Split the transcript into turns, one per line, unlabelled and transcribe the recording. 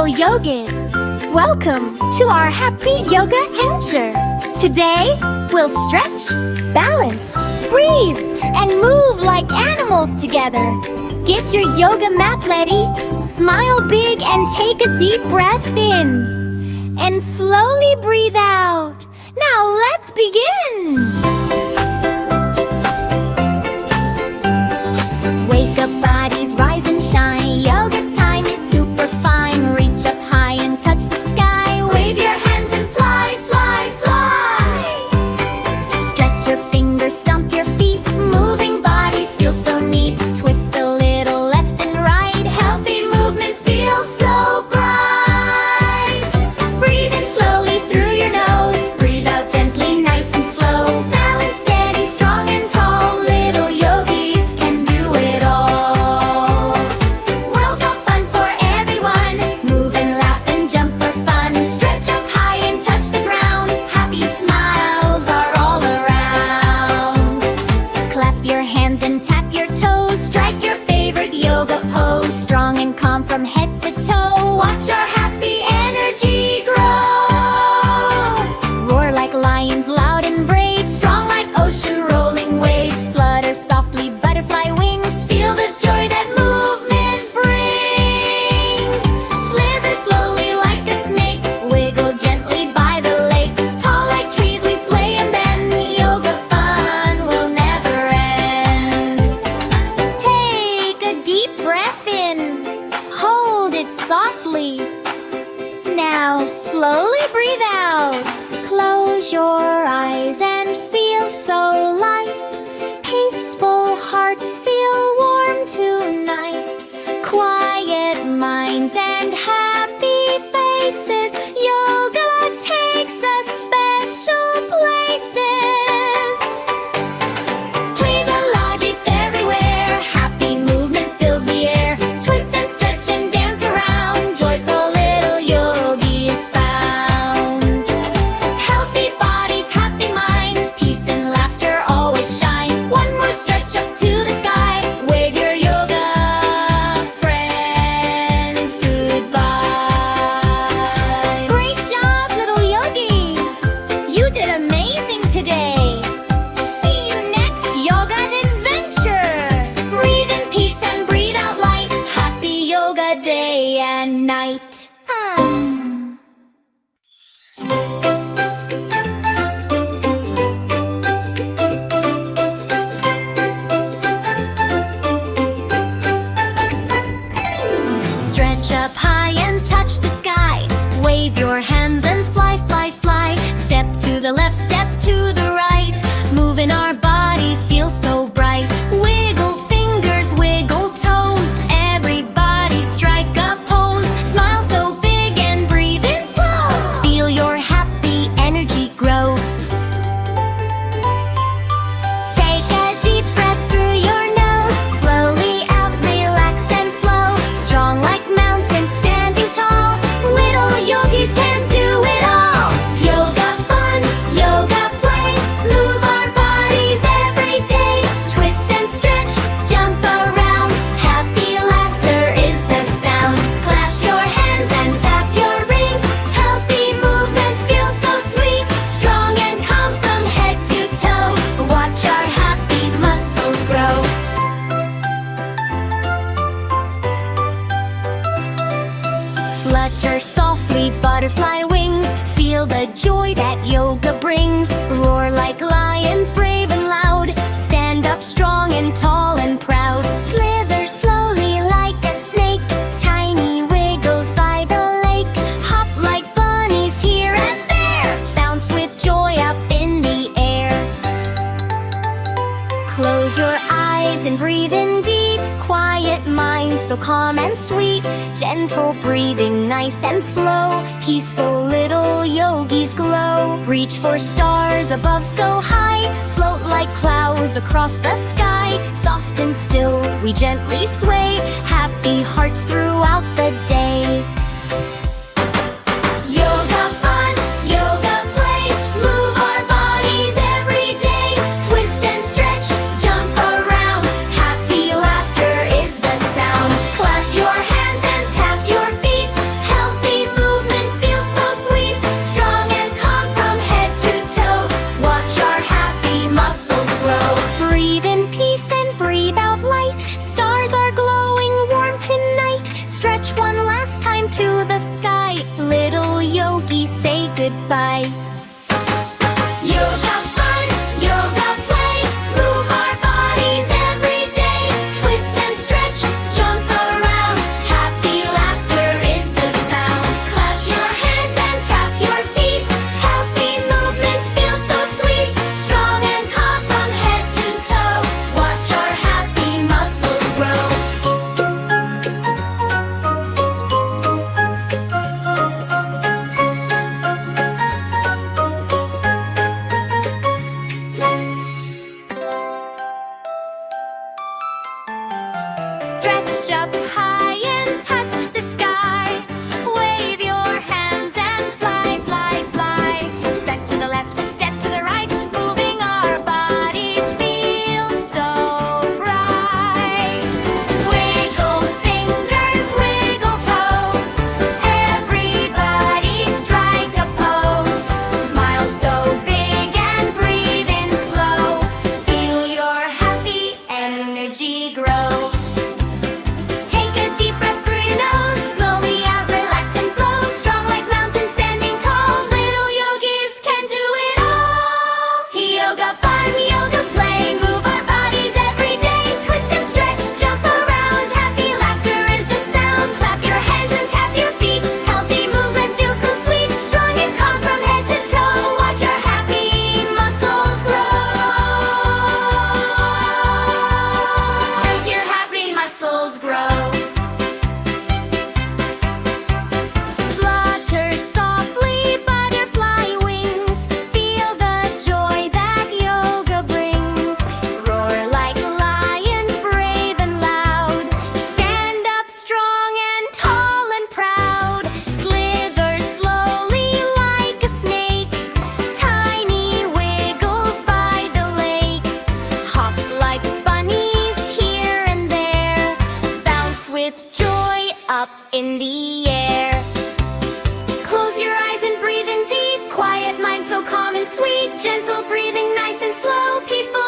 little yogis! Welcome to our happy yoga answer. Today, we'll stretch, balance, breathe, and move like animals together. Get your yoga mat ready, smile big and take a deep breath in. And slowly breathe out. Now let's begin! Wake up, bodies rise and shine. Yoga time is super fine. Reach up high and touch the sky. Wave your hands and fly, fly, fly. Stretch your fingers, stomp your feet. Moving bodies feel so neat. Twist a little left and right. Healthy movement feels so bright. Breathe in slowly through your nose. Breathe out gently, nice and slow. Balance steady, strong and tall. Little yogis can do it all. World of fun for everyone. Move and laugh and jump for fun. Stretch up high and touch the ground. Happy smiles are all around. Clap your hands and tap your toes. Strike your favorite yoga pose. Strong and calm from head to toe. Watch our happy energy grow. Roar like lions, loud and brave. Strong like ocean rolling waves. Flutter softly, butterfly wings. Feel the joy that movement brings. Slither slowly like a snake. Wiggle gently by the lake. Tall like trees we sway and bend. Yoga fun will never end. Take a deep breath in. Hold it softly. Now slowly breathe out. Close your eyes and feel so light. Peaceful hearts feel warm tonight. Quiet minds and happy faces. Yoga takes us special places. Play the logic everywhere. Happy movement fills the air. Twist and stretch and dance around. Joyful little yogis found. Healthy bodies, happy minds. Peace and laughter always shine. One more stretch up to the sky. Wave your yoga friends goodbye. Great job, little yogis! You did amazing today. See you next yoga adventure. Breathe in peace and breathe out light. Happy yoga day and night. Stretch up high and touch the sky. Wave your hands and fly, fly, fly. Step to the left, step to the right. Moving our bodies feel so bright. Wiggle fingers, wiggle toes. Everybody strike a pose. Smile so big and breathe in slow. Feel your happy energy grow. Take a deep breath through your nose. Slowly out, relax and flow. Strong like mountains standing tall. Little yogis can do it all. Yoga fun, yoga play. Move our bodies every day. Twist and stretch, jump around. Happy laughter is the sound. Clap your hands and tap your rings. Healthy movement feels so sweet. Strong and calm from head to toe. Watch our happy muscles grow. Flutter softly, butterfly wings. Feel the joy that yoga brings. Roar like lions, brave and loud. Stand up strong and tall and proud. Slither slowly like a snake. Tiny wiggles by the lake. Hop like bunnies here and there. Bounce with joy up in the air. Close your eyes and breathe in deep. Quiet mind, so calm and sweet. Gentle breathing, nice and slow. Peaceful little yogis glow. Reach for stars above so high. Float like clouds across the sky. Soft and still, we gently sway. Happy hearts throughout the day. Yoga fun, yoga play. Move our bodies every day. Twist and stretch, jump around. Happy laughter is the sound. Clap your hands and tap your feet. Healthy goodbye. Yoga fun, yoga play, move our bodies every day. Twist and stretch, jump around, happy laughter is the sound. Clap your hands and tap your feet, healthy movement feels so sweet. Strong and calm from head to toe, watch our happy muscles grow. Stretch up high and touch the sky. Wave your hands and fly, fly, fly. Step to the left, step to the right. Moving our bodies feels so bright. Wiggle fingers, wiggle toes. Everybody strike a pose. Smile so big and breathe in slow. Feel your happy energy grow. Take a deep breath through your nose, slowly out, relax and flow. Strong like mountains standing tall, little yogis can do it all. Yoga fun, yoga play, move our bodies every day. Twist and stretch, jump around, happy laughter is the sound. Clap your hands and tap your feet, healthy movement feels so sweet. Strong and calm from head to toe, watch our happy muscles grow. Make your happy muscles grow. Flutter softly, butterfly wings. Feel the joy that yoga brings. Roar like lions, brave and loud. Stand up strong and tall and proud. Slither slowly like a snake. Tiny wiggles by the lake. Hop like bunnies here and there. Bounce with joy up in the air. Close your eyes and breathe in deep. Quiet mind so calm and sweet. Gentle breathing, nice and slow. Peaceful